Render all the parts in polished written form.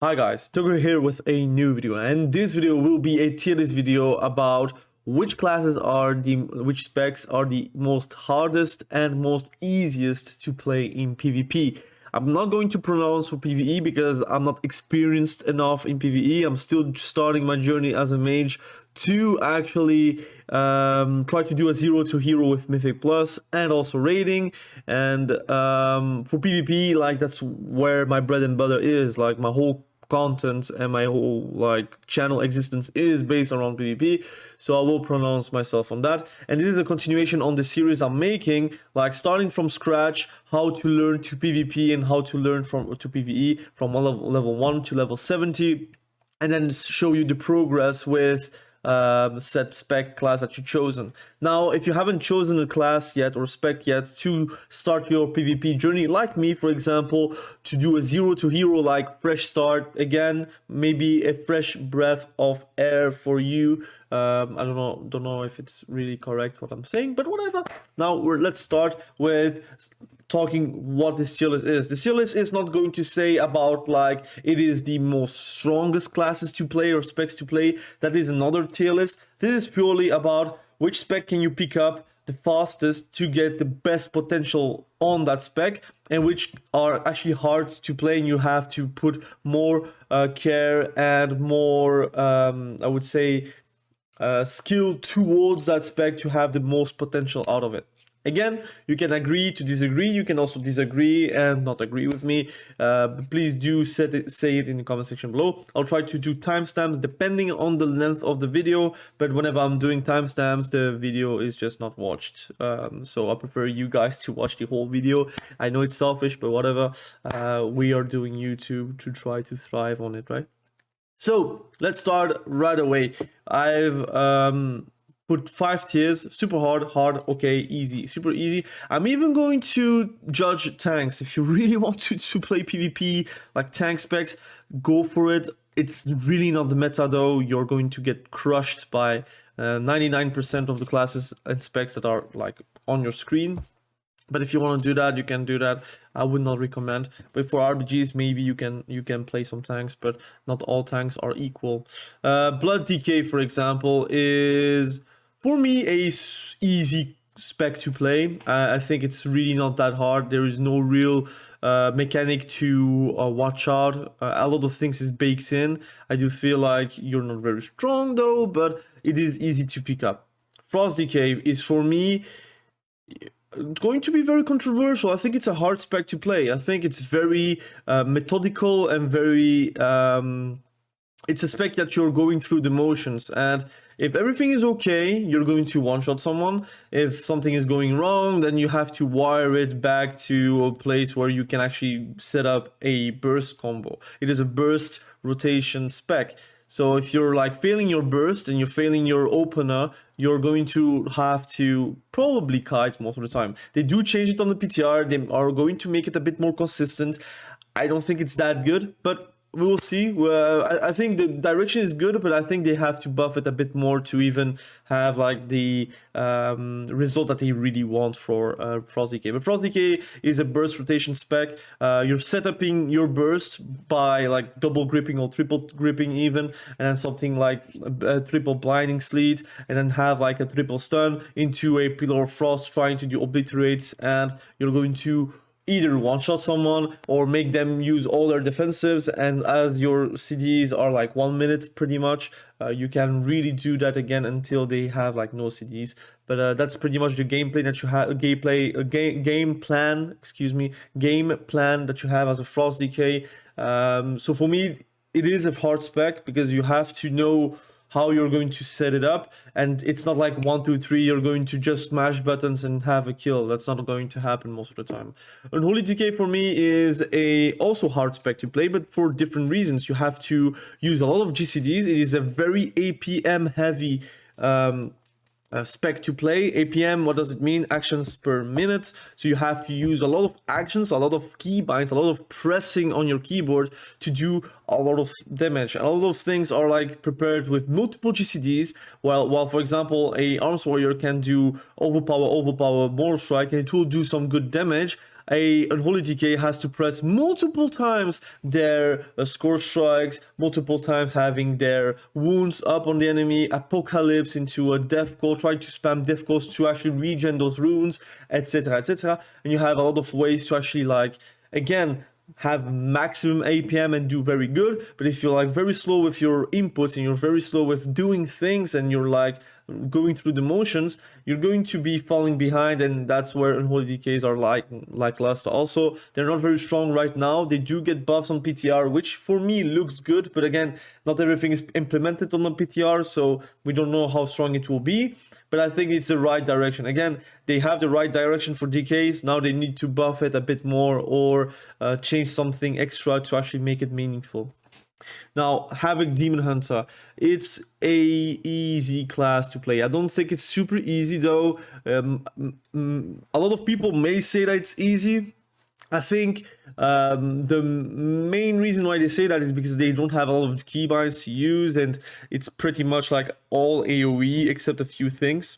Hi guys, Tugger here with a new video, and this video will be a tier list video about which which specs are the most hardest and most easiest to play in PvP. I'm not going to pronounce for PvE because I'm not experienced enough in PvE. I'm still starting my journey as a mage to actually try to do a 0 to hero with Mythic Plus and also raiding. And for PvP, like that's where my bread and butter is. Like my whole content and my whole like channel existence is based around PvP, so I will pronounce myself on that. And this is a continuation on the series I'm making, like starting from scratch, how to learn to PvP and how to learn to PvE from level 1 to level 70, and then show you the progress with set spec class that you've chosen. Now, if you haven't chosen a class yet or spec yet to start your PvP journey, like me, for example, to do a 0 to hero, like fresh start, again, maybe a fresh breath of air for you. I don't know if it's really correct what I'm saying, but whatever. Now let's start with talking what this tier list is. The tier list is not going to say about like it is the most strongest classes to play or specs to play. That is another tier list. This is purely about which spec can you pick up the fastest to get the best potential on that spec, and which are actually hard to play and you have to put more care and more I would say skill towards that spec to have the most potential out of it. Again, you can agree to disagree, you can also disagree and not agree with me. Please do say it in the comment section below. I'll try to do timestamps depending on the length of the video, but whenever I'm doing timestamps, the video is just not watched. So I prefer you guys to watch the whole video. I know it's selfish, but whatever. We are doing YouTube to try to thrive on it, right? So let's start right away. I've put 5 tiers: super hard, okay, easy, super easy. I'm even going to judge tanks. If you really want to play PvP, like tank specs, go for it. It's really not the meta though. You're going to get crushed by 99% of the classes and specs that are like on your screen. But if you want to do that, you can do that. I would not recommend. But for RBGs, maybe you can play some tanks, but not all tanks are equal. Blood DK, for example, is for me a easy spec to play. I think it's really not that hard. There is no real mechanic to watch out. A lot of things is baked in. I do feel like you're not very strong though, but it is easy to pick up. Frost DK is for me going to be very controversial. I think it's a hard spec to play. I think it's very methodical and very it's a spec that you're going through the motions, and if everything is okay, you're going to one-shot someone. If something is going wrong, then you have to wire it back to a place where you can actually set up a burst combo. It is a burst rotation spec. So if you're like failing your burst and you're failing your opener, you're going to have to probably kite most of the time. They do change it on the PTR. They are going to make it a bit more consistent. I don't think it's that good, but we will see. I think the direction is good, but I think they have to buff it a bit more to even have like the result that they really want for Frost DK. But Frost DK is a burst rotation spec. You're setuping your burst by like double gripping or triple gripping even, and then something like a triple blinding sleet, and then have like a triple stun into a pillar of frost trying to do obliterates, and you're going to either one-shot someone or make them use all their defensives, and as your CDs are like 1 minute pretty much, you can really do that again until they have like no CDs. But that's pretty much the gameplay that you have, game plan that you have as a Frost DK. So for me, it is a hard spec because you have to know how you're going to set it up, and it's not like 1, 2, 3 you're going to just mash buttons and have a kill. That's not going to happen most of the time. Unholy DK for me is a also hard spec to play, but for different reasons. You have to use a lot of GCDs. It is a very APM heavy spec to play. APM, what does it mean? Actions per minute. So you have to use a lot of actions, a lot of keybinds, a lot of pressing on your keyboard to do a lot of damage. And a lot of things are like prepared with multiple GCDs, while for example a arms warrior can do overpower, more strike, and it will do some good damage. a unholy DK has to press multiple times their score strikes, multiple times having their wounds up on the enemy, apocalypse into a death call, try to spam death calls to actually regen those runes, etc, etc. And you have a lot of ways to actually, like, again, have maximum APM and do very good. But if you're like very slow with your inputs and you're very slow with doing things and you're like going through the motions, you're going to be falling behind, and that's where unholy DKs are like lust. Also, they're not very strong right now. They do get buffs on PTR, which for me looks good, but again, not everything is implemented on the PTR, so we don't know how strong it will be. But I think it's the right direction. Again, they have the right direction for DKs. Now they need to buff it a bit more or change something extra to actually make it meaningful. Now, Havoc Demon Hunter, it's a easy class to play. I don't think it's super easy though. A lot of people may say that it's easy. I think the main reason why they say that is because they don't have a lot of keybinds to use, and it's pretty much like all AoE except a few things.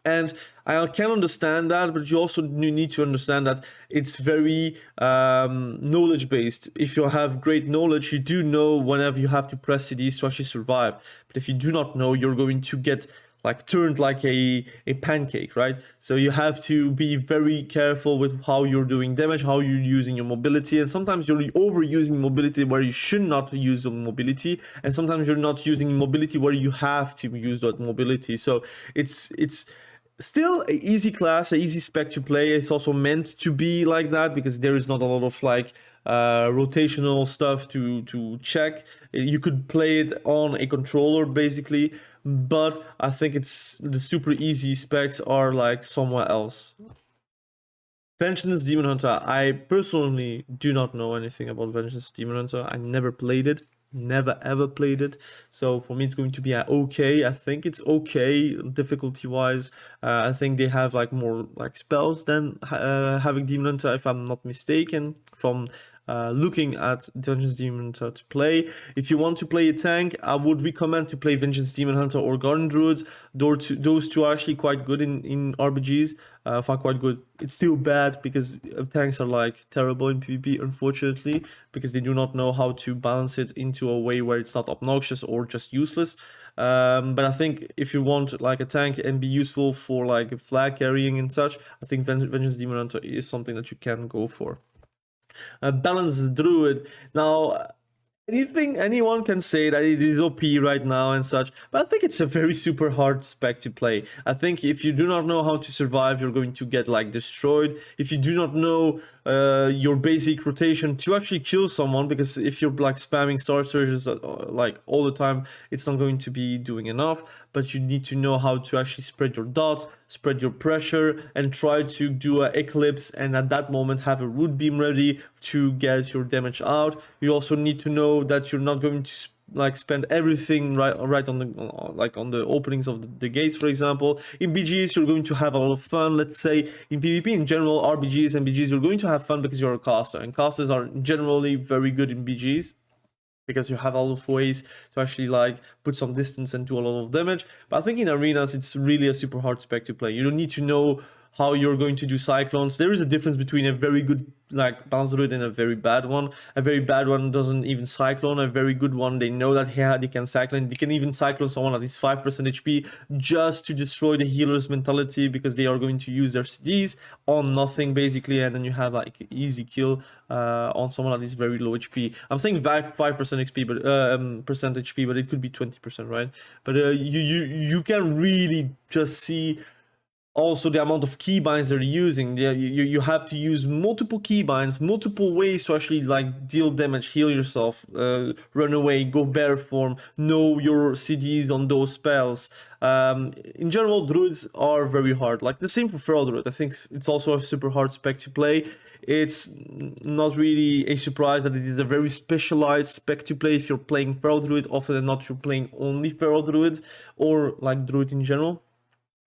And I can understand that, but you also need to understand that it's very knowledge based. If you have great knowledge, you do know whenever you have to press CDs to actually survive. But if you do not know, you're going to get like turned like a pancake, right? So you have to be very careful with how you're doing damage, how you're using your mobility, and sometimes you're overusing mobility where you should not use the mobility, and sometimes you're not using mobility where you have to use that mobility. So it's still an easy class, an easy spec to play. It's also meant to be like that because there is not a lot of like rotational stuff to check. You could play it on a controller basically, but I think it's the super easy specs are like somewhere else. Vengeance Demon Hunter. I personally do not know anything about Vengeance Demon Hunter. I never played it. Never ever played it, so for me it's going to be okay. I think it's okay difficulty wise. I think they have like more like spells than having Demon Hunter, if I'm not mistaken, from looking at Vengeance Demon Hunter to play. If you want to play a tank, I would recommend to play Vengeance Demon Hunter or Garden Druids. Those two are actually quite good in RPGs. Far quite good. It's still bad because tanks are like terrible in PvP, unfortunately, because they do not know how to balance it into a way where it's not obnoxious or just useless. But I think if you want like a tank and be useful for like flag carrying and such, I think Vengeance Demon Hunter is something that you can go for. Balanced Druid. Now, anyone can say that it is OP right now and such, but I think it's a very super hard spec to play. I think if you do not know how to survive, you're going to get like destroyed. If you do not know your basic rotation to actually kill someone, because if you're like spamming star surges like all the time, it's not going to be doing enough. But you need to know how to actually spread your dots, spread your pressure, and try to do an eclipse, and at that moment have a root beam ready to get your damage out. You also need to know that you're not going to like spend everything right on the openings of the gates, for example. In BGs you're going to have a lot of fun. Let's say in PvP in general, RBGs and BGs, you're going to have fun because you're a caster, and casters are generally very good in BGs because you have a lot of ways to actually like put some distance and do a lot of damage. But I think in arenas it's really a super hard spec to play. You don't need to know how you're going to do cyclones. There is a difference between a very good like balanced druid and a very bad one. A very bad one doesn't even cyclone. A very good one, they know that they can cyclone. They can even cyclone someone at least 5% HP just to destroy the healer's mentality, because they are going to use their CDs on nothing basically, and then you have like easy kill on someone that is very low HP. I'm saying 5% XP, but percent HP, but it could be 20%, right? But you can really just see also the amount of keybinds they're using. You have to use multiple keybinds, multiple ways to actually like deal damage, heal yourself, run away, go bear form, know your CDs on those spells. In general, druids are very hard. Like the same for feral druid. I think it's also a super hard spec to play. It's not really a surprise that it is a very specialized spec to play if you're playing feral druid. Often than not, you're playing only feral druid or like druid in general.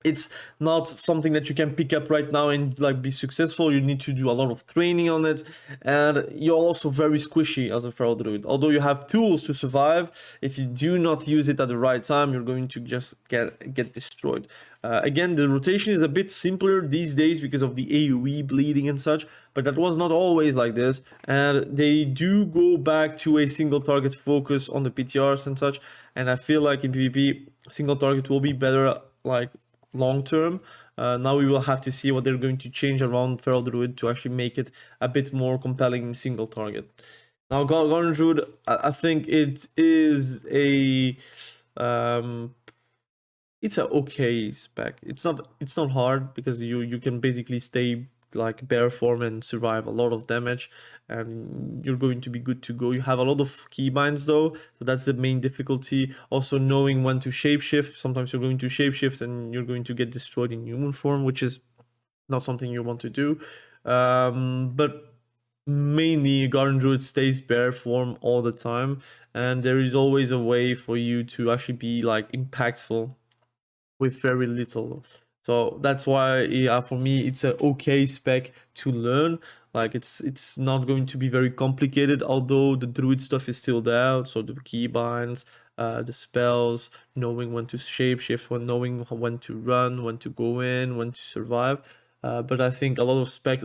it's not something that you can pick up right now and like be successful. You need to do a lot of training on it, and you're also very squishy as a feral druid. Although you have tools to survive, if you do not use it at the right time, you're going to just get destroyed. Again, the rotation is a bit simpler these days because of the AoE bleeding and such, but that was not always like this, and they do go back to a single target focus on the PTRs and such, and I feel like in PvP, single target will be better, like long term. Now we will have to see what they're going to change around feral druid to actually make it a bit more compelling in single target. Now Garden Druid, I think it is a it's a okay spec. It's not hard because you can basically stay like bear form and survive a lot of damage, and you're going to be good to go. You have a lot of keybinds though, so that's the main difficulty. Also knowing when to shapeshift. Sometimes you're going to shapeshift and you're going to get destroyed in human form, which is not something you want to do. But mainly Garden Druid stays bear form all the time, and there is always a way for you to actually be like impactful with very little. So that's why, yeah, for me, it's an okay spec to learn. Like it's not going to be very complicated, although the druid stuff is still there. So the keybinds, the spells, knowing when to shapeshift, knowing when to run, when to go in, when to survive. But I think a lot of specs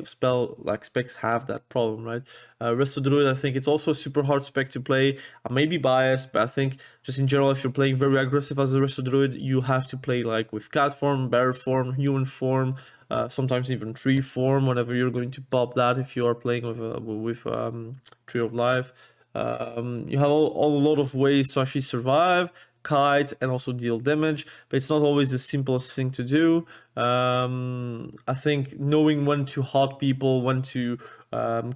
have that problem, right? Resto Druid, I think it's also a super hard spec to play. I may be biased, but I think just in general, if you're playing very aggressive as a Resto Druid, you have to play like with cat form, bear form, human form, sometimes even tree form whenever you're going to pop that if you are playing with Tree of Life. You have a lot of ways to actually survive, kite, and also deal damage, but it's not always the simplest thing to do. I think knowing when to hot people, when to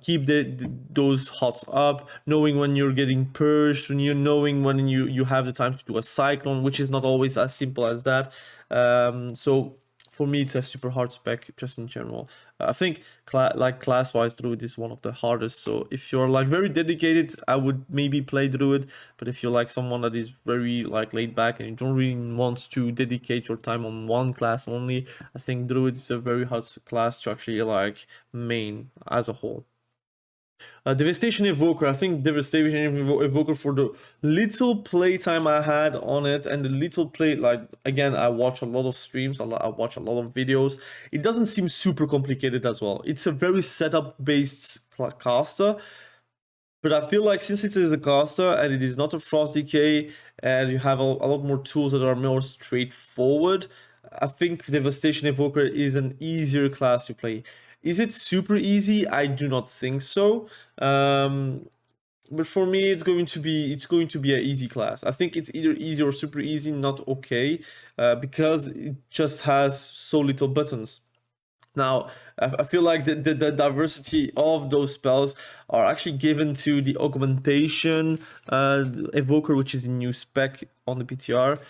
keep those hots up, knowing when you're getting purged, when knowing when you have the time to do a cyclone, which is not always as simple as that. So for me, it's a super hard spec just in general. I think class-wise, Druid is one of the hardest. So if you're like very dedicated, I would maybe play Druid. But if you're like someone that is very like laid back and you don't really want to dedicate your time on one class only, I think Druid is a very hard class to actually like main as a whole. Devastation Evoker. I think Devastation Evoker, for the little playtime I had on it and the little play, like, again, I watch a lot of streams, I watch a lot of videos. It doesn't seem super complicated as well. It's a very setup-based caster, but I feel like since it is a caster and it is not a frost decay and you have a lot more tools that are more straightforward, I think Devastation Evoker is an easier class to play. Is it super easy? I do not think so. But for me, it's going to be an easy class. I think it's either easy or super easy, not okay, because it just has so little buttons. Now, I feel like the diversity of those spells are actually given to the augmentation evoker, which is a new spec on the PTR,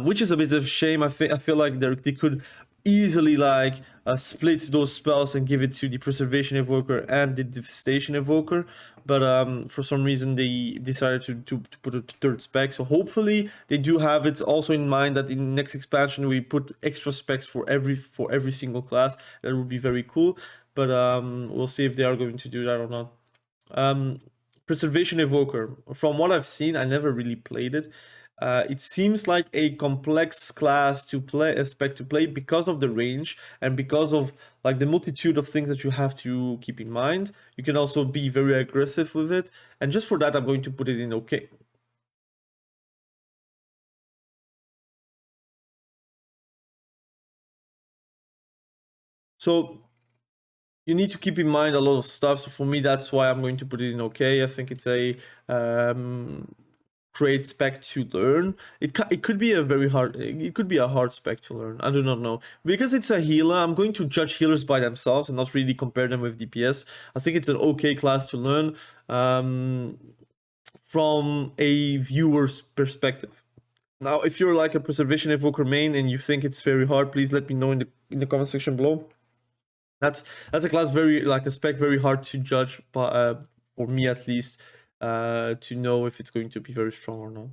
which is a bit of a shame. I feel like they could easily like split those spells and give it to the preservation evoker and the devastation evoker, but for some reason they decided to put a third spec. So hopefully they do have it also in mind that in the next expansion we put extra specs for every single class. That would be very cool, but we'll see if they are going to do that or not. Preservation evoker, from what I've seen, I never really played it. It seems like a complex class to play, a spec to play, because of the range and because of like the multitude of things that you have to keep in mind. You can also be very aggressive with it, and just for that, I'm going to put it in okay. So you need to keep in mind a lot of stuff. So for me, that's why I'm going to put it in okay. I think it's a great spec to learn. It could be a hard spec to learn. I do not know, because it's a healer. I'm going to judge healers by themselves and not really compare them with DPS. I think it's an okay class to learn from a viewer's perspective. Now, if you're like a preservation evoker main and you think it's very hard, please let me know in the comment section below. That's a class a spec very hard to judge, but for me at least. To know if it's going to be very strong or not.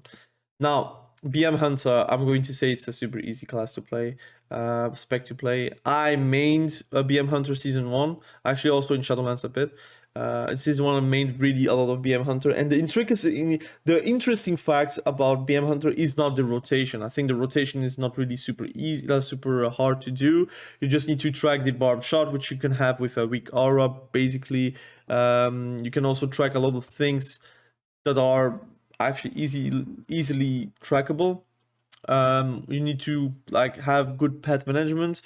Now, BM Hunter, I'm going to say it's a super easy class to play, spec to play. I mained BM Hunter Season 1, actually also in Shadowlands a bit. In Season 1 I mained really a lot of BM Hunter, and the interesting fact about BM Hunter is not the rotation. I think the rotation is not really super easy, super hard to do. You just need to track the barbed shot, which you can have with a weak aura, basically. You can also track a lot of things that are actually easily trackable. You need to like have good pet management,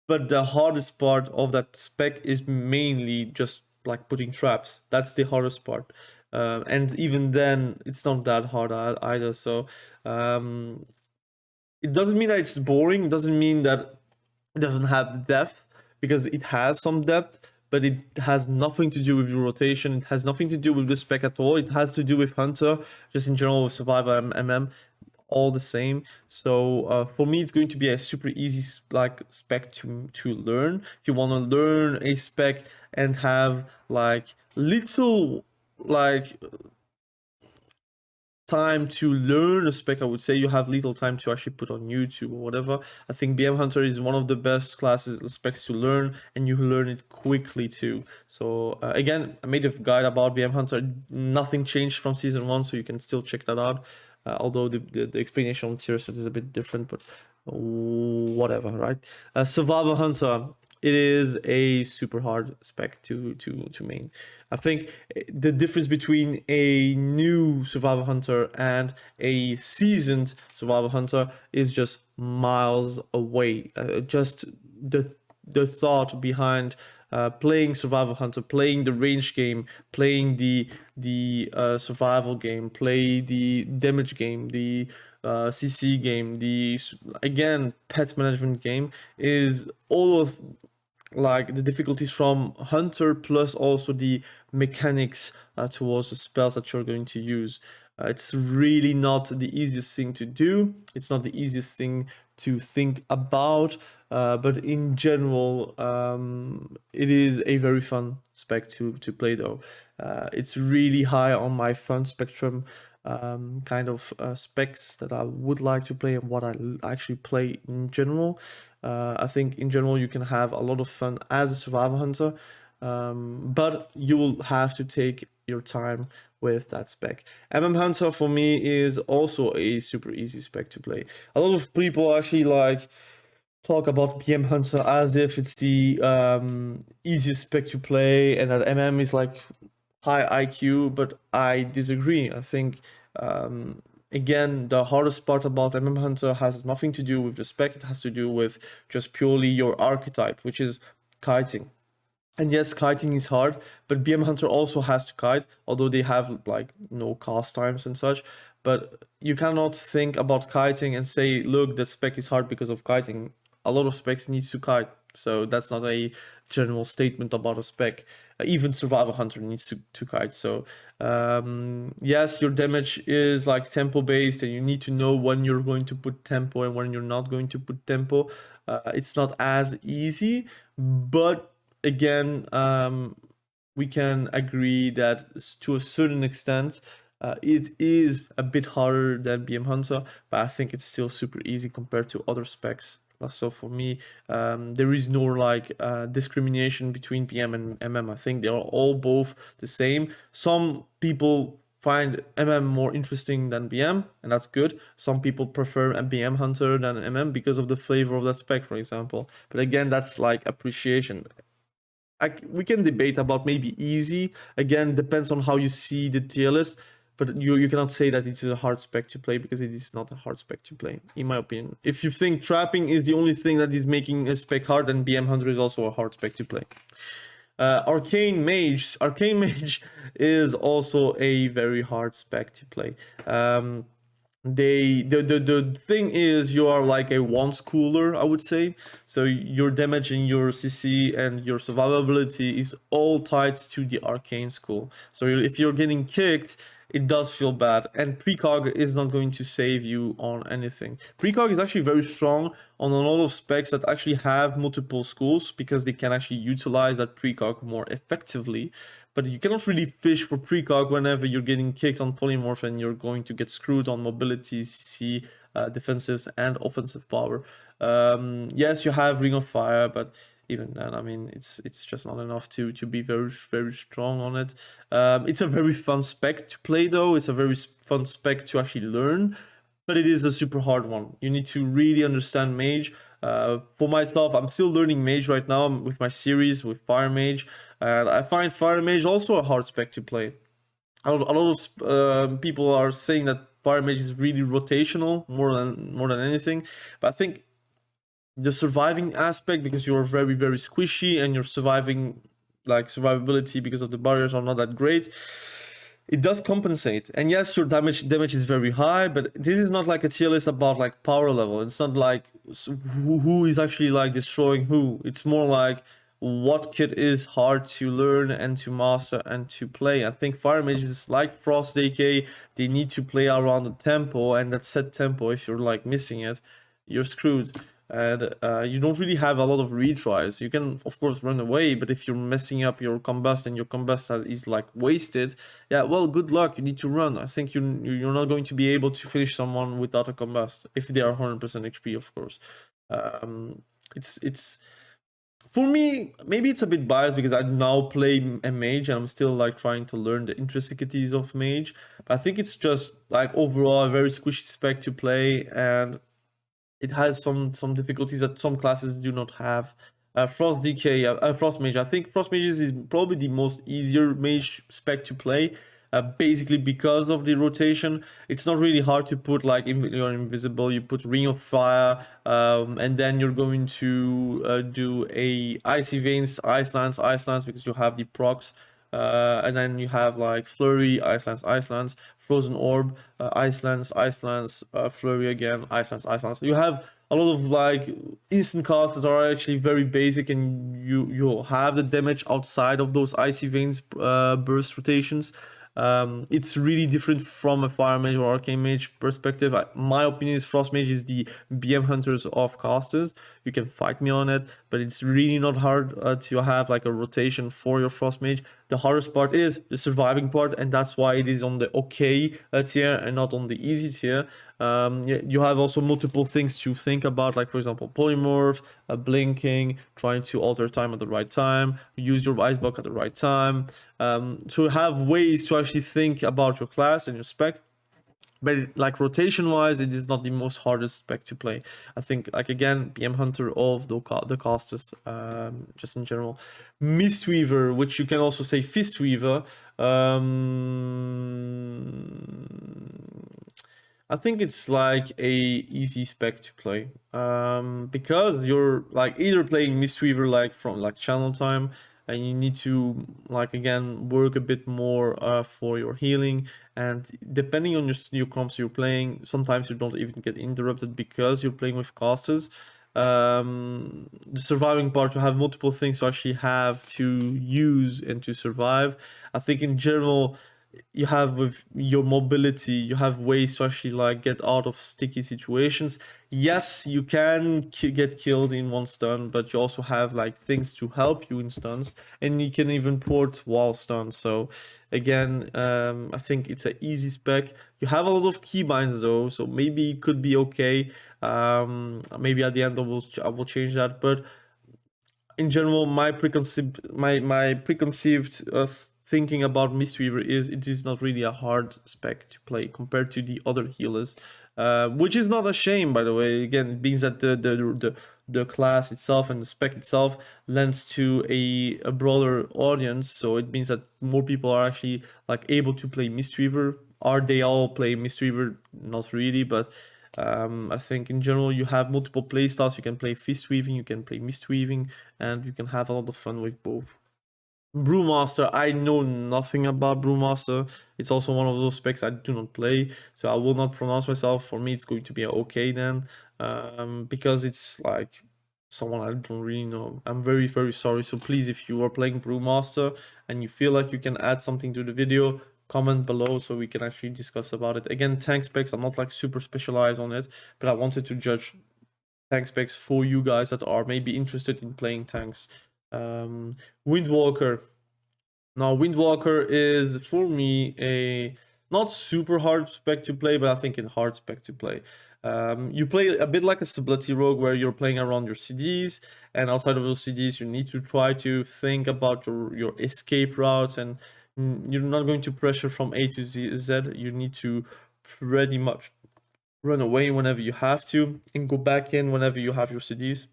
but the hardest part of that spec is mainly just like putting traps. That's the hardest part, and even then it's not that hard either. So it doesn't mean that it's boring. It doesn't mean that it doesn't have depth, because it has some depth, but it has nothing to do with your rotation. It has nothing to do with the spec at all. It has to do with Hunter, just in general with Survivor and MM, all the same. So for me, it's going to be a super easy like spec to learn. If you want to learn a spec and have like little like time to learn a spec, I would say you have little time to actually put on YouTube or whatever. I think BM Hunter is one of the best classes specs to learn, and you learn it quickly too. So again, I made a guide about BM Hunter. Nothing changed from Season 1, so you can still check that out. Although the explanation on tier set is a bit different, but whatever, right? Survivor Hunter, it is a super hard spec to main. I think the difference between a new Survivor Hunter and a seasoned Survivor Hunter is just miles away. Just the thought behind playing Survival Hunter, playing the range game, playing the survival game, play the damage game, the CC game, the again pet management game, is all of like the difficulties from Hunter plus also the mechanics towards the spells that you're going to use. It's really not the easiest thing to do. It's not the easiest thing to think about, but in general, it is a very fun spec to play though. It's really high on my fun spectrum kind of specs that I would like to play and what I actually play in general. I think in general you can have a lot of fun as a survival hunter, but you will have to take your time with that spec. Hunter for me is also a super easy spec to play. A lot of people actually like talk about BM Hunter as if it's the easiest spec to play and that is like high IQ, but I disagree. I think again, the hardest part about Hunter has nothing to do with the spec. It has to do with just purely your archetype, which is kiting. And yes, kiting is hard, but BM Hunter also has to kite, although they have like no cast times and such. But you cannot think about kiting and say, look, the spec is hard because of kiting. A lot of specs needs to kite, so that's not a general statement about a spec. Even Survival Hunter needs to kite. So yes, your damage is like tempo based, and you need to know when you're going to put tempo and when you're not going to put tempo. It's not as easy, but again, we can agree that to a certain extent, it is a bit harder than BM Hunter, but I think it's still super easy compared to other specs. So for me, there is no like discrimination between BM and MM. I think they are all both the same. Some people find MM more interesting than BM, and that's good. Some people prefer a BM Hunter than MM because of the flavor of that spec, for example. But again, that's like appreciation. We can debate about maybe easy. Again, depends on how you see the tier list, but you cannot say that it is a hard spec to play, because it is not a hard spec to play, in my opinion. If you think trapping is the only thing that is making a spec hard, then BM Hunter is also a hard spec to play. Arcane Mage is also a very hard spec to play. The thing is, you are like a one schooler, I would say. So your damage and your CC and your survivability is all tied to the arcane school. So if you're getting kicked, it does feel bad. And precog is not going to save you on anything. Precog is actually very strong on a lot of specs that actually have multiple schools, because they can actually utilize that precog more effectively. But you cannot really fish for precog whenever you're getting kicked on polymorph and you're going to get screwed on mobility, CC, defensive and offensive power. Yes, you have Ring of Fire, but even then, I mean, it's just not enough to be very strong on it. It's a very fun spec to play, though. It's a very fun spec to actually learn, but it is a super hard one. You need to really understand mage. For myself, I'm still learning mage right now with my series with fire mage, and I find fire mage also a hard spec to play. A lot of people are saying that fire mage is really rotational more than anything, but I think the surviving aspect, because you're very squishy and you're surviving, like survivability because of the barriers are not that great, it does compensate. And yes, your damage is very high, but this is not like a tier list about like power level. It's not like who is actually like destroying who. It's more like what kit is hard to learn and to master and to play. I think fire mages, like Frost DK, they need to play around the tempo, and that set tempo, if you're like missing it, you're screwed. And you don't really have a lot of retries. You can of course run away, but if you're messing up your combust and your combust is like wasted, yeah, well, good luck. You need to run. I think you're not going to be able to finish someone without a combust if they are 100% HP, of course. It's for me, maybe it's a bit biased because I now play a mage and I'm still like trying to learn the intricacies of mage. But I think it's just like overall a very squishy spec to play, and it has some difficulties that some classes do not have. Frost DK, Frost Mage. I think Frost Mage is probably the most easier mage spec to play. Basically because of the rotation. It's not really hard to put like you're invisible, you put Ring of Fire, and then you're going to do a Icy Veins, Ice Lance, because you have the procs. And then you have like Flurry, Ice Lance, Frozen Orb, Ice Lance, Flurry again, Ice Lance. You have a lot of like instant casts that are actually very basic, and you have the damage outside of those Icy Veins burst rotations. It's really different from a fire mage or arcane mage perspective. My opinion is Frost Mage is the BM hunters of casters. You can fight me on it, but it's really not hard to have like a rotation for your Frost Mage. The hardest part is the surviving part, and that's why it is on the okay tier and not on the easy tier. You have also multiple things to think about, like for example polymorph, blinking, trying to alter time at the right time, use your ice block at the right time. So have ways to actually think about your class and your spec. But like rotation wise, it is not the most hardest spec to play. I think, like again, BM Hunter of the casters, just in general. Mistweaver, which you can also say Fistweaver. I think it's like a easy spec to play, because you're like either playing Mistweaver like from like channel time, and you need to like again work a bit more for your healing, and depending on your comps you're playing, sometimes you don't even get interrupted because you're playing with casters. The surviving part, you have multiple things to actually have to use and to survive. I think in general, you have with your mobility, you have ways to actually like get out of sticky situations. Yes, you can get killed in one stun, but you also have like things to help you in stuns, and you can even port while stunned. So again, I think it's an easy spec. You have a lot of keybinds though, so maybe it could be okay. Maybe at the end I will change that, but in general, my preconceived thinking about Mistweaver is it is not really a hard spec to play compared to the other healers, which is not a shame, by the way. Again, it means that the class itself and the spec itself lends to a broader audience, so it means that more people are actually like able to play Mistweaver. Are they all play Mistweaver? Not really, but I think in general you have multiple playstyles. You can play Fistweaving, you can play Mistweaving, and you can have a lot of fun with both. Brewmaster, I know nothing about Brewmaster. It's also one of those specs I do not play, so I will not pronounce myself. For me, it's going to be okay then, because it's like someone I don't really know. I'm very sorry. So please, if you are playing Brewmaster and you feel like you can add something to the video, comment below so we can actually discuss about it. Again, tank specs, I'm not like super specialized on it, but I wanted to judge tank specs for you guys that are maybe interested in playing tanks. Windwalker. Now, Windwalker is for me a not super hard spec to play, but I think a hard spec to play. You play a bit like a subtlety rogue where you're playing around your CDs, and outside of those CDs, you need to try to think about your escape routes, and you're not going to pressure from A to Z. You need to pretty much run away whenever you have to and go back in whenever you have your CDs.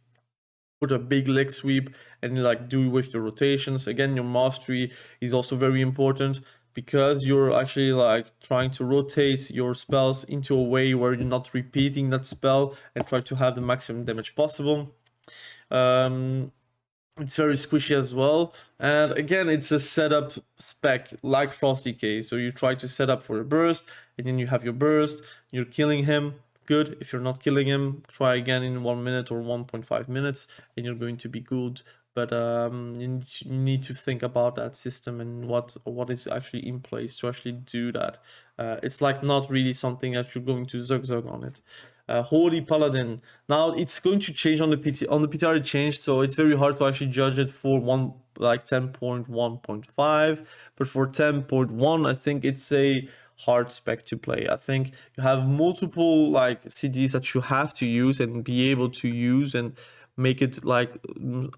Put a big leg sweep and like do with your rotations. Again, your mastery is also very important because you're actually like trying to rotate your spells into a way where you're not repeating that spell and try to have the maximum damage possible. It's very squishy as well, and again, it's a setup spec like Frost Decay. So you try to set up for a burst, and then you have your burst, you're killing him, good. If you're not killing him, try again in 1 minute or 1.5 minutes, and you're going to be good. But you need to think about that system and what is actually in place to actually do that. It's like not really something that you're going to zug on it. Holy Paladin. Now it's going to change on the PTR. It changed, so it's very hard to actually judge it for 10.1.5. But for 10.1, I think it's a hard spec to play. I think you have multiple like CDs that you have to use and be able to use and make it like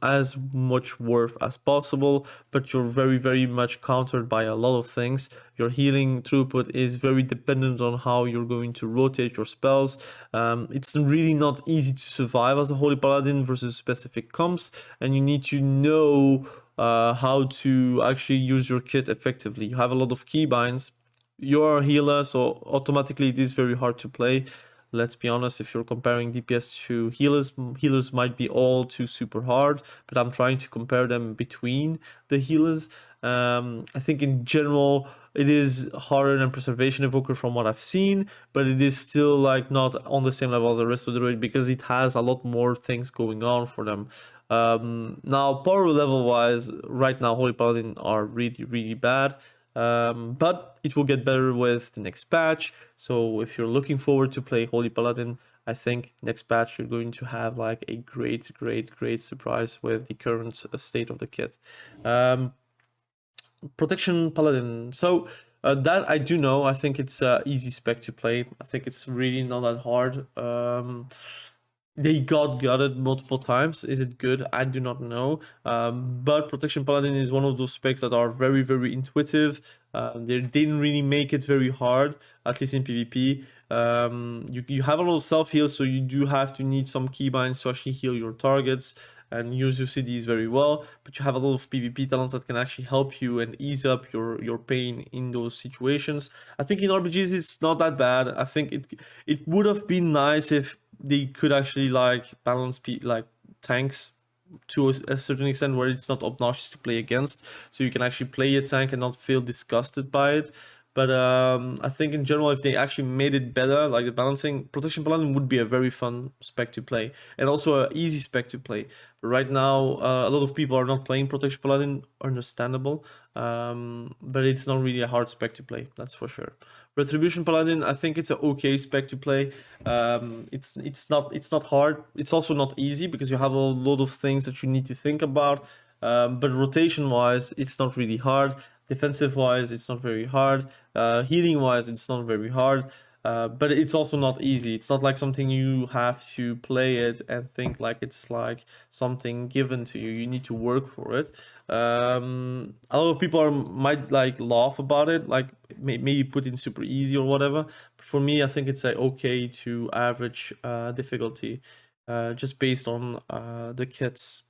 as much worth as possible, but you're very much countered by a lot of things. Your healing throughput is very dependent on how you're going to rotate your spells. It's really not easy to survive as a Holy Paladin versus specific comps, and you need to know how to actually use your kit effectively. You have a lot of keybinds. You're a healer, so automatically it is very hard to play. Let's be honest, if you're comparing DPS to healers might be all too super hard, but I'm trying to compare them between the healers. I think in general, it is harder than Preservation Evoker from what I've seen, but it is still like not on the same level as the rest of the druid because it has a lot more things going on for them. Now, power level wise, right now, Holy Paladin are really bad. But it will get better with the next patch. So if you're looking forward to play Holy Paladin, I think next patch you're going to have like a great surprise with the current state of the kit. Protection Paladin. So that I do know. I think it's easy spec to play. I think it's really not that hard. They got it multiple times. Is it good? I do not know. But Protection Paladin is one of those specs that are very intuitive. They didn't really make it very hard, at least in PvP. You have a lot of self-heal, so you do have to need some keybinds to actually heal your targets and use your CDs very well, but you have a lot of PvP talents that can actually help you and ease up your pain in those situations. I think in RPGs it's not that bad. I think it would have been nice if they could actually like balance like tanks to a certain extent where it's not obnoxious to play against, so you can actually play a tank and not feel disgusted by it. But I think in general, if they actually made it better, like the balancing, Protection Paladin would be a very fun spec to play, and also an easy spec to play. But right now, a lot of people are not playing Protection Paladin, understandable, but it's not really a hard spec to play, that's for sure. Retribution Paladin, I think it's an okay spec to play. It's not hard. It's also not easy because you have a lot of things that you need to think about. But rotation wise, it's not really hard. Defensive wise, it's not very hard. Healing wise, it's not very hard. But it's also not easy. It's not like something you have to play it and think like it's like something given to you. You need to work for it. A lot of people might like laugh about it, like maybe put in super easy or whatever. But for me, I think it's a okay to average difficulty, just based on the kits.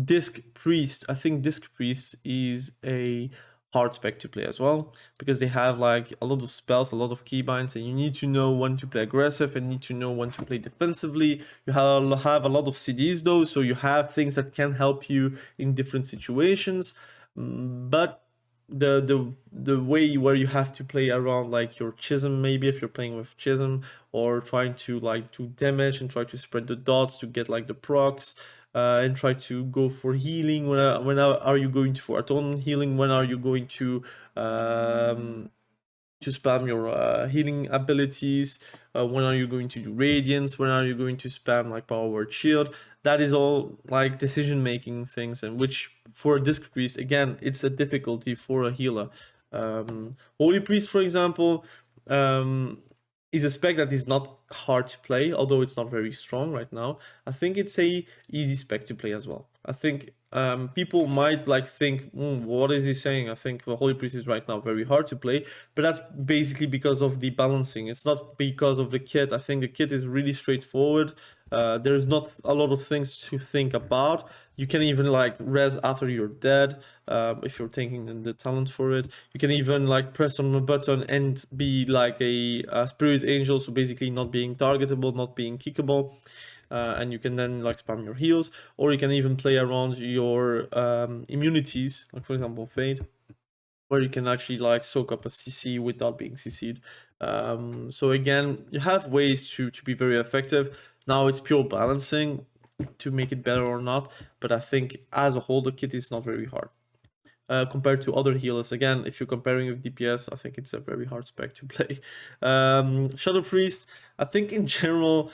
Disc Priest. I think Disc Priest is a hard spec to play as well, because they have like a lot of spells, a lot of keybinds, and you need to know when to play aggressive and need to know when to play defensively. You have a lot of CDs though, so you have things that can help you in different situations, but the way where you have to play around like your Chism, maybe if you're playing with Chism, or trying to like do damage and try to spread the dots to get like the procs, and try to go for healing. When are you going to for atonement healing? When are you going to to spam your healing abilities. When are you going to do radiance? When are you going to spam like power word shield? That is all like decision making things, and which for a disc priest, again, it's a difficulty for a healer. Holy priest, for example, is a spec that is not hard to play, although it's not very strong right now. I think it's a easy spec to play as well. I think people might like think, what is he saying? I think the Holy Priest is right now very hard to play, but that's basically because of the balancing. It's not because of the kit. I think the kit is really straightforward. There's not a lot of things to think about. You can even like res after you're dead, if you're taking the talent for it. You can even like press on a button and be like a spirit angel, so basically not being targetable, not being kickable. And you can then like spam your heals, or you can even play around your immunities, like for example Fade, where you can actually like soak up a CC without being CC'd. So again, you have ways to be very effective. Now it's pure balancing to make it better or not, but I think as a whole the kit is not very hard. Compared to other healers. Again, if you're comparing with DPS, I think it's a very hard spec to play. Shadow Priest, I think in general,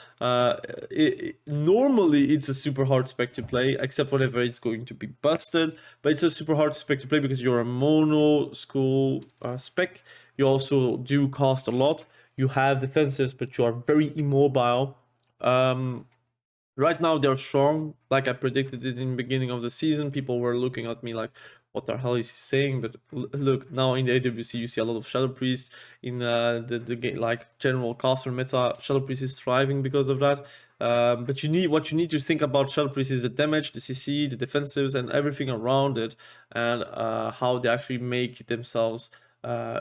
normally it's a super hard spec to play, except whenever it's going to be busted. But it's a super hard spec to play because you're a mono school spec. You also do cost a lot. You have defensives, but you are very immobile. Right now they're strong, like I predicted it in the beginning of the season. People were looking at me like, what the hell is he saying? But look, now in the AWC you see a lot of Shadow Priest. In the game, like general caster meta, Shadow Priest is thriving because of that. But what you need to think about Shadow Priest is the damage, the CC, the defensives, and everything around it, and how they actually make themselves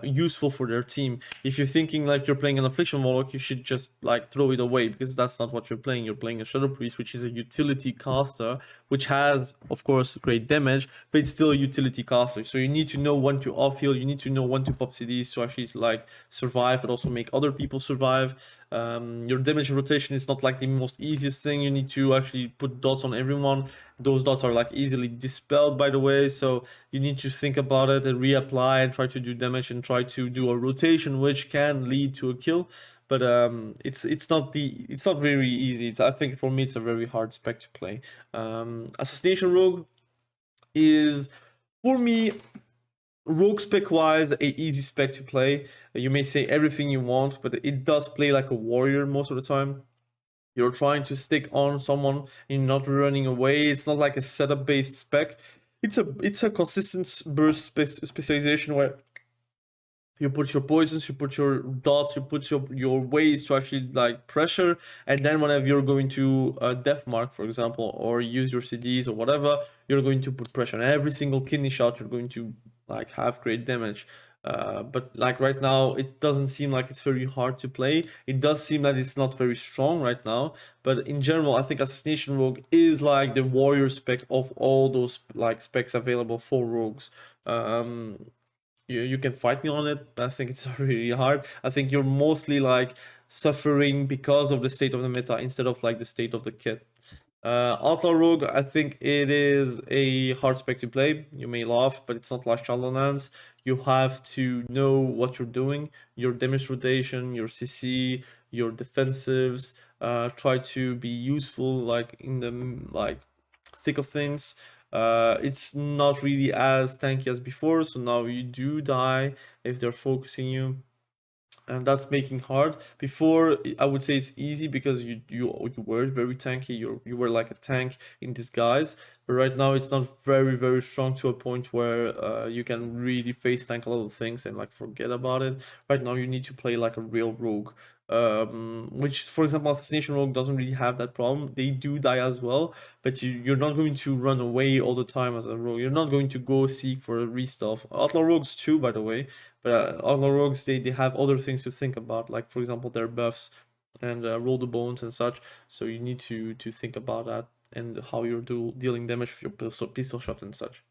useful for their team. If you're thinking like you're playing an affliction warlock, you should just like throw it away, because that's not what you're playing. You're playing a Shadow Priest, which is a utility caster, which has of course great damage, but it's still a utility caster. So you need to know when to off heal, you need to know when to pop CDs to actually like survive, but also make other people survive. Your damage rotation is not like the most easiest thing. You need to actually put dots on everyone. Those dots are like easily dispelled, by the way, so you need to think about it and reapply and try to do damage and try to do a rotation, which can lead to a kill. But it's not very easy. I think for me it's a very hard spec to play. Assassination Rogue is, for me, rogue spec wise, a easy spec to play. You may say everything you want, but it does play like a warrior most of the time. You're trying to stick on someone and not running away. It's not like a setup based spec. It's a consistent burst specialization where you put your poisons, you put your dots, you put your ways to actually like pressure, and then whenever you're going to death mark, for example, or use your CDs or whatever, you're going to put pressure on every single kidney shot. You're going to like have great damage. But like right now, it doesn't seem like it's very hard to play. It does seem that it's not very strong right now. But in general, I think Assassination Rogue is like the warrior spec of all those like specs available for rogues. You can fight me on it. I think it's really hard. I think you're mostly like suffering because of the state of the meta instead of like the state of the kit. Outlaw Rogue, I think it is a hard spec to play. You may laugh, but it's not like Shadowlands. You have to know what you're doing, your damage rotation, your CC, your defensives. Try to be useful like in the like thick of things. It's not really as tanky as before, so now you do die if they're focusing you, and that's making hard. Before, I would say it's easy because you were very tanky. You were like a tank in disguise, but right now it's not very strong to a point where you can really face tank a lot of things and like forget about it. Right now you need to play like a real rogue, which, for example, Assassination Rogue doesn't really have that problem. They do die as well, but you're not going to run away all the time as a rogue. You're not going to go seek for a restuff. Outlaw Rogues too, by the way, but Outlaw Rogues, they have other things to think about, like for example their buffs and roll the bones and such. So you need to think about that and how you're dealing damage with your pistol shot and such.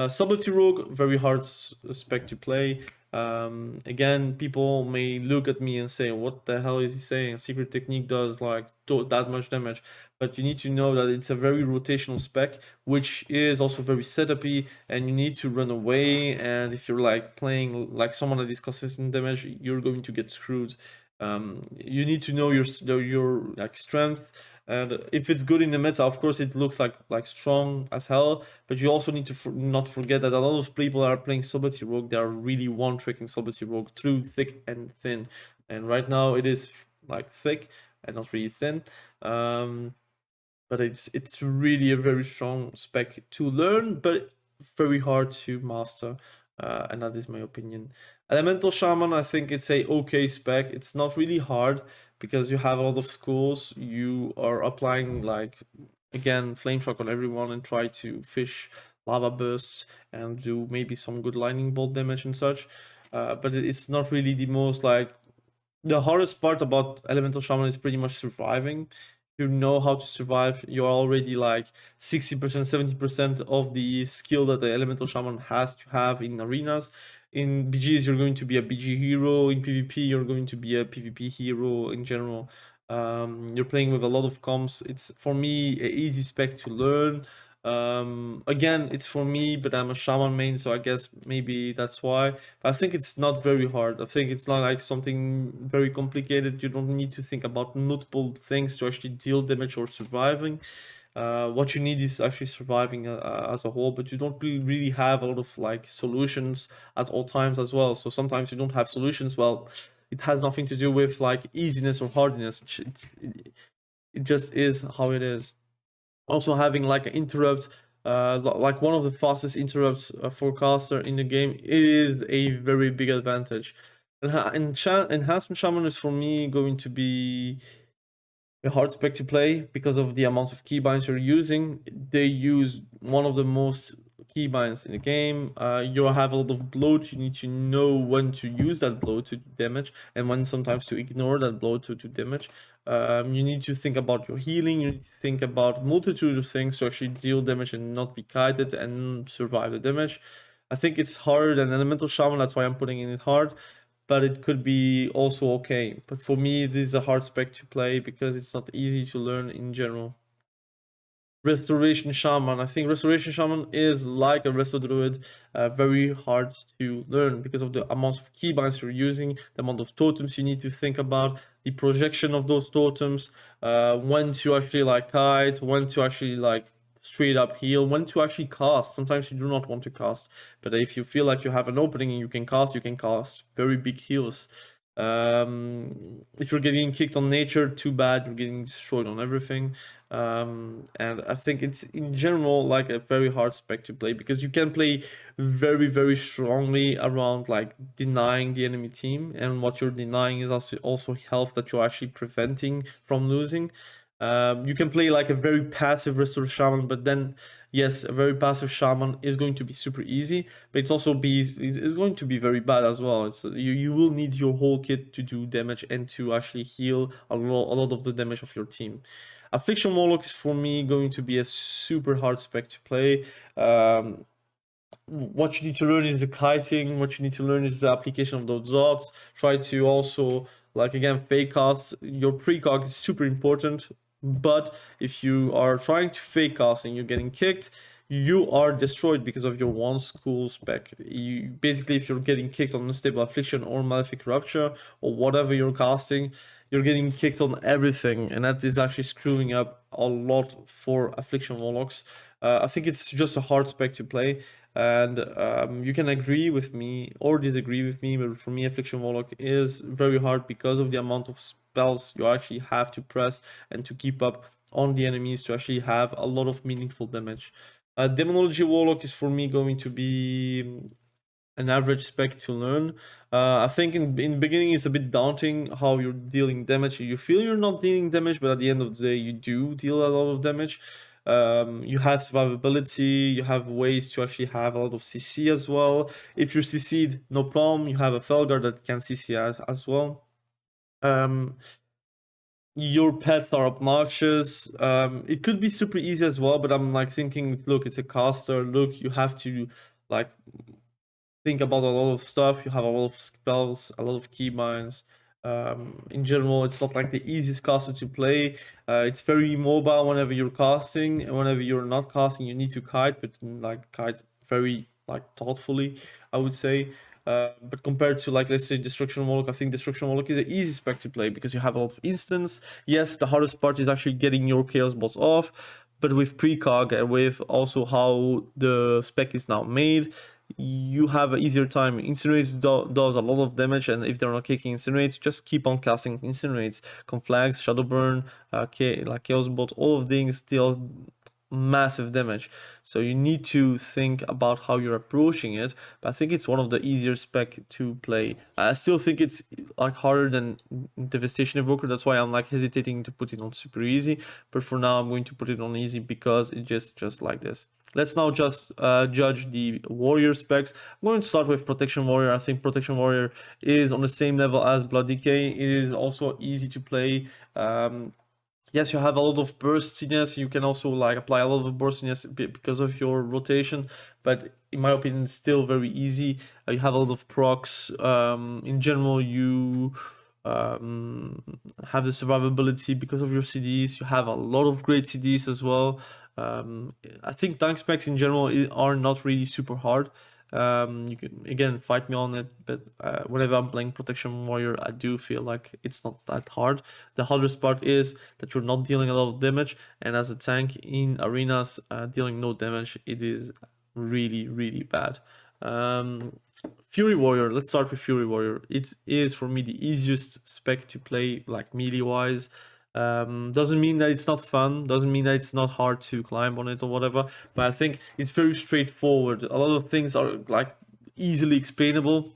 Subtlety Rogue, very hard spec to play. Again, people may look at me and say, what the hell is he saying? Secret Technique does like that much damage. But you need to know that it's a very rotational spec, which is also very setupy, and you need to run away. And if you're like playing like someone that is consistent damage, you're going to get screwed. You need to know your like strength, and if it's good in the meta, of course it looks like strong as hell. But you also need to not forget that a lot of people are playing Subtlety Rogue. They are really one-tricking Subtlety Rogue through thick and thin, and right now it is like thick and not really thin. But it's really a very strong spec to learn, but very hard to master, and that is my opinion. Elemental Shaman, I think it's a okay spec. It's not really hard because you have a lot of schools. You are applying like, again, flame shock on everyone and try to fish lava bursts and do maybe some good lightning bolt damage and such. But it's not really the most like, the hardest part about Elemental Shaman is pretty much surviving. You know how to survive. You're already like 60%, 70% of the skill that the Elemental Shaman has to have in arenas. In BGs, you're going to be a BG hero. In PvP, you're going to be a PvP hero in general. You're playing with a lot of comps. It's, for me, an easy spec to learn. Again, it's for me, but I'm a Shaman main, so I guess maybe that's why. But I think it's not very hard. I think it's not like something very complicated. You don't need to think about multiple things to actually deal damage or surviving. What you need is actually surviving as a whole, but you don't really have a lot of like solutions at all times as well. So sometimes you don't have solutions. Well, it has nothing to do with like easiness or hardness. It just is how it is. Also having like an interrupt, like one of the fastest interrupts forecaster in the game, is a very big advantage. Enhancement Shaman is for me going to be a hard spec to play because of the amount of keybinds you're using. They use one of the most keybinds in the game. You have a lot of bloat. You need to know when to use that bloat to do damage and when sometimes to ignore that bloat to do damage. You need to think about your healing. You need to think about multitude of things to actually deal damage and not be kited and survive the damage. I think it's harder than Elemental Shaman. That's why I'm putting in it hard. But it could be also okay. But for me, it is a hard spec to play because it's not easy to learn in general. Restoration Shaman. I think Restoration Shaman is like a Resto Druid, very hard to learn because of the amount of keybinds you're using, the amount of totems you need to think about, the projection of those totems, when to actually like kite, when to actually like straight up heal, when to actually cast. Sometimes you do not want to cast, but if you feel like you have an opening and you can cast very big heals. If you're getting kicked on nature, too bad, you're getting destroyed on everything. And I think it's in general like a very hard spec to play because you can play very strongly around like denying the enemy team, and what you're denying is also health that you're actually preventing from losing. You can play like a very passive Restore Shaman, but then yes, a very passive Shaman is going to be super easy, but it's going to be very bad as well. It's you will need your whole kit to do damage and to actually heal a lot of the damage of your team. Affliction Warlock is for me going to be a super hard spec to play. What you need to learn is the kiting. What you need to learn is the application of those dots. Try to also, like again, fake cast. Your precog is super important, but if you are trying to fake cast and you're getting kicked, you are destroyed because of your one school spec. Basically, if you're getting kicked on Unstable Affliction or Malefic Rupture or whatever you're casting, you're getting kicked on everything, and that is actually screwing up a lot for Affliction Warlocks. I think it's just a hard spec to play, and you can agree with me or disagree with me, but for me, Affliction Warlock is very hard because of the amount of spells you actually have to press and to keep up on the enemies to actually have a lot of meaningful damage. Demonology Warlock is for me going to be an average spec to learn. I think in beginning it's a bit daunting how you're dealing damage. You feel you're not dealing damage, but at the end of the day you do deal a lot of damage. You have survivability, you have ways to actually have a lot of CC as well. If you're CC'd, no problem, you have a Felguard that can CC as well. your pets are obnoxious. It could be super easy as well, but I'm like thinking, look, it's a caster. Look, you have to like think about a lot of stuff. You have a lot of spells, a lot of keybinds. In general, it's not like the easiest caster to play. It's very mobile whenever you're casting, and whenever you're not casting, you need to kite, but like kite very like thoughtfully, I would say. But compared to like, let's say, Destruction Warlock, I think Destruction Warlock is an easy spec to play because you have a lot of instants. Yes, the hardest part is actually getting your chaos bots off, but with precog and with also how the spec is now made, you have an easier time. Incinerate does a lot of damage, and if they're not kicking Incinerate, just keep on casting Incinerates. Conflags, Shadowburn, like Chaos Bot, all of things deal massive damage. So you need to think about how you're approaching it, but I think it's one of the easier spec to play. I still think it's like harder than Devastation Evoker, that's why I'm like hesitating to put it on super easy, but for now I'm going to put it on easy because it just like this. Let's now just judge the warrior specs. I'm going to start with Protection Warrior. I think Protection Warrior is on the same level as Blood Decay. It is also easy to play. Yes, you have a lot of burstiness. You can also like apply a lot of burstiness because of your rotation, but in my opinion, it's still very easy. You have a lot of procs. In general, you have the survivability because of your CDs. You have a lot of great CDs as well. I think tank specs in general are not really super hard. You can again fight me on it, but whenever I'm playing Protection Warrior, I do feel like it's not that hard. The hardest part is that you're not dealing a lot of damage, and as a tank in arenas, dealing no damage, it is really bad. Fury Warrior, let's start with Fury Warrior. It is for me the easiest spec to play, like melee wise. Doesn't mean that it's not fun, doesn't mean that it's not hard to climb on it or whatever, but I think it's very straightforward. A lot of things are like easily explainable.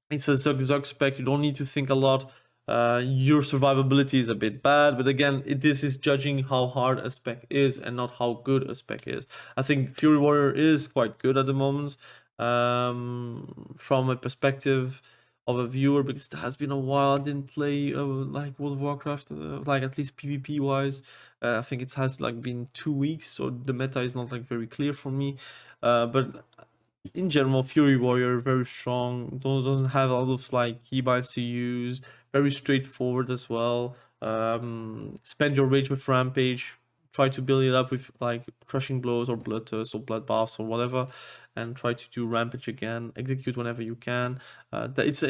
It's a Zug spec, you don't need to think a lot. Your survivability is a bit bad, but again, this is judging how hard a spec is and not how good a spec is. I think Fury Warrior is quite good at the moment, from a perspective of a viewer, because it has been a while I didn't play like World of Warcraft, like at least PvP wise. I think it has like been 2 weeks, so the meta is not like very clear for me. But in general, Fury Warrior very strong. Doesn't have a lot of like keybinds to use. Very straightforward as well. Spend your rage with Rampage. Try to build it up with like crushing blows or blood thirst or blood baths or whatever, and try to do Rampage again. Execute whenever you can. It's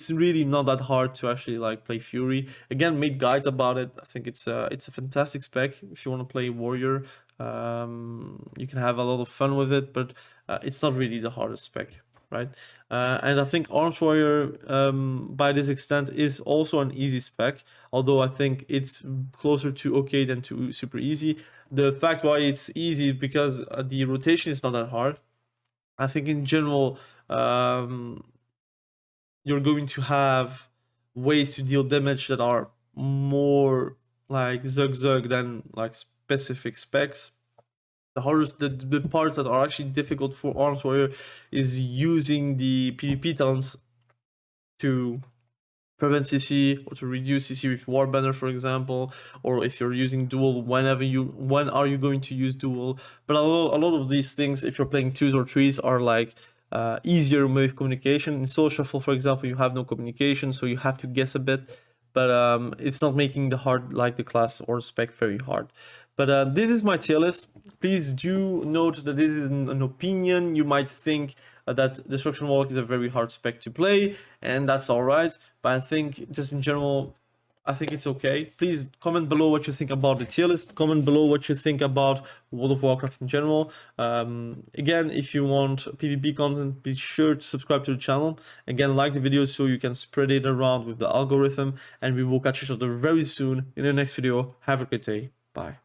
really not that hard to actually like play Fury. Again, made guides about it. I think it's a fantastic spec if you want to play Warrior. You can have a lot of fun with it, but it's not really the hardest spec, right? And I think Arms Warrior, by this extent, is also an easy spec, although I think it's closer to okay than to super easy. The fact why it's easy is because the rotation is not that hard. I think in general, you're going to have ways to deal damage that are more like zug than like specific specs. The hardest, the parts that are actually difficult for Arms Warrior is using the PvP talents to prevent CC or to reduce CC with Warbanner, for example, or if you're using duel, when are you going to use duel? But a lot of these things, if you're playing 2s or 3s, are like easier with communication. In Soul Shuffle, for example, you have no communication, so you have to guess a bit, but it's not making the hard like the class or spec very hard. But this is my tier list. Please do note that this is an opinion. You might think that Destruction Warlock is a very hard spec to play, and that's alright, but I think just in general, I think it's okay. Please comment below what you think about the tier list. Comment below what you think about World of Warcraft in general. Again, if you want PvP content, be sure to subscribe to the channel. Again, like the video so you can spread it around with the algorithm, and we will catch each other very soon in the next video. Have a great day. Bye.